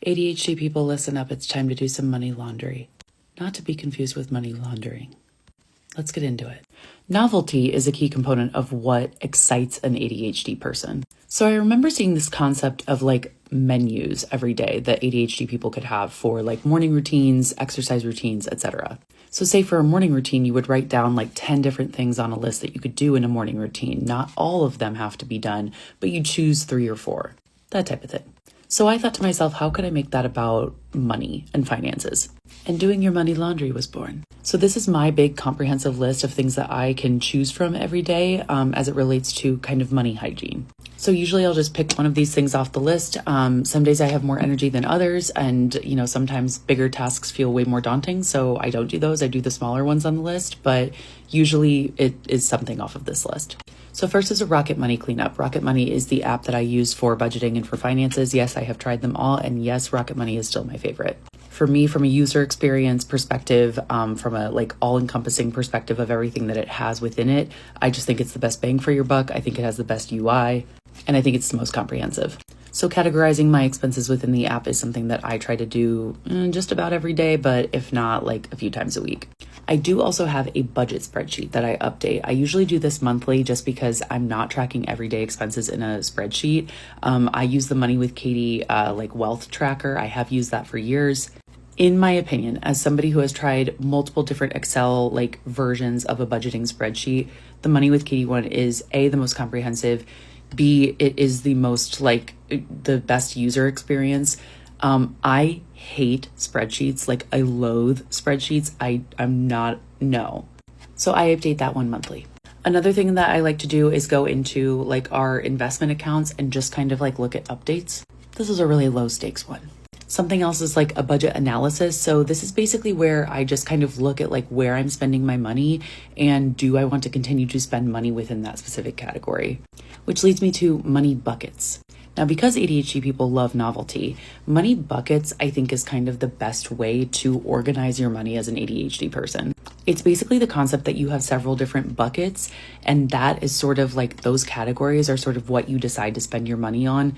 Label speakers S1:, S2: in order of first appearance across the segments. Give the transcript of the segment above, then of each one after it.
S1: ADHD people, listen up. It's time to do some money laundry. Not to be confused with money laundering. Let's get into it. Novelty is a key component of what excites an ADHD person. So I remember seeing this concept of like menus every day that ADHD people could have for like morning routines, exercise routines, etc. So say for a morning routine, you would write down like 10 different things on a list that you could do in a morning routine. Not all of them have to be done, but you choose 3 or 4, that type of thing. So I thought to myself, how could I make that about money and finances? And doing your money laundry was born. So this is my big comprehensive list of things that I can choose from every day as it relates to kind of money hygiene. So usually I'll just pick one of these things off the list. Some days I have more energy than others, and sometimes bigger tasks feel way more daunting, so I don't do those. I do the smaller ones on the list, but usually it is something off of this list. So first is a Rocket Money cleanup. Rocket Money is the app that I use for budgeting and for finances. Yes, I have tried them all, and yes, Rocket Money is still my favorite. For me, from a user experience perspective, from a like all-encompassing perspective of everything that it has within it, I just think it's the best bang for your buck. I think it has the best UI, and I think it's the most comprehensive. So categorizing my expenses within the app is something that I try to do just about every day, but if not, like a few times a week. I do also have a budget spreadsheet that I update. I usually do this monthly just because I'm not tracking everyday expenses in a spreadsheet. I use the Money with Katie like wealth tracker. I have used that for years. In my opinion, as somebody who has tried multiple different Excel like versions of a budgeting spreadsheet, the Money with Katie one is A, the most comprehensive, B, it is the most like the best user experience. I hate spreadsheets. Like I loathe spreadsheets. No. So I update that one monthly. Another thing that I like to do is go into like our investment accounts and just kind of like look at updates. This is a really low stakes one. Something else is like a budget analysis. So this is basically where I just kind of look at like where I'm spending my money and do I want to continue to spend money within that specific category, which leads me to money buckets. Now, because ADHD people love novelty, money buckets, I think, is kind of the best way to organize your money as an ADHD person. It's basically the concept that you have several different buckets, and that is sort of like those categories are sort of what you decide to spend your money on,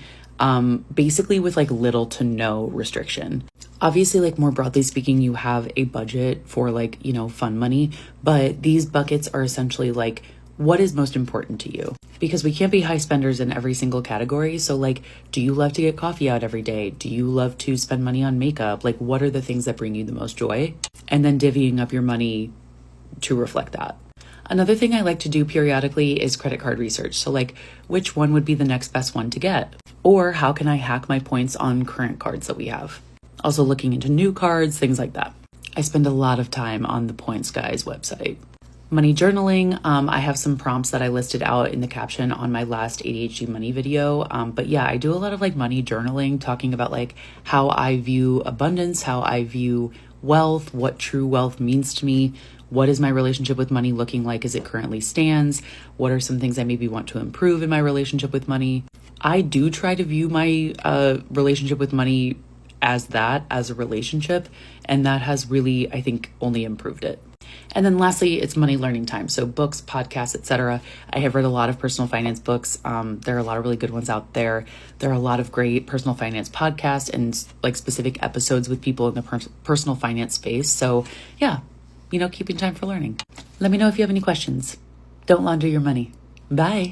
S1: basically with like little to no restriction. Obviously, like more broadly speaking, you have a budget for like, fun money, but these buckets are essentially like, what is most important to you? Because we can't be high spenders in every single category. So like, do you love to get coffee out every day? Do you love to spend money on makeup? Like, what are the things that bring you the most joy? And then divvying up your money to reflect that. Another thing I like to do periodically is credit card research. So like, which one would be the next best one to get? Or how can I hack my points on current cards that we have? Also looking into new cards, things like that. I spend a lot of time on the Points Guys website. Money journaling, I have some prompts that I listed out in the caption on my last ADHD money video. But yeah, I do a lot of like money journaling, talking about like how I view abundance, how I view wealth, what true wealth means to me. What is my relationship with money looking like as it currently stands? What are some things I maybe want to improve in my relationship with money? I do try to view my relationship with money as a relationship. And that has really, I think, only improved it. And then lastly, it's money learning time. So books, podcasts, etc. I have read a lot of personal finance books. There are a lot of really good ones out there. There are a lot of great personal finance podcasts and like specific episodes with people in the personal finance space. So yeah, keeping time for learning. Let me know if you have any questions. Don't launder your money. Bye.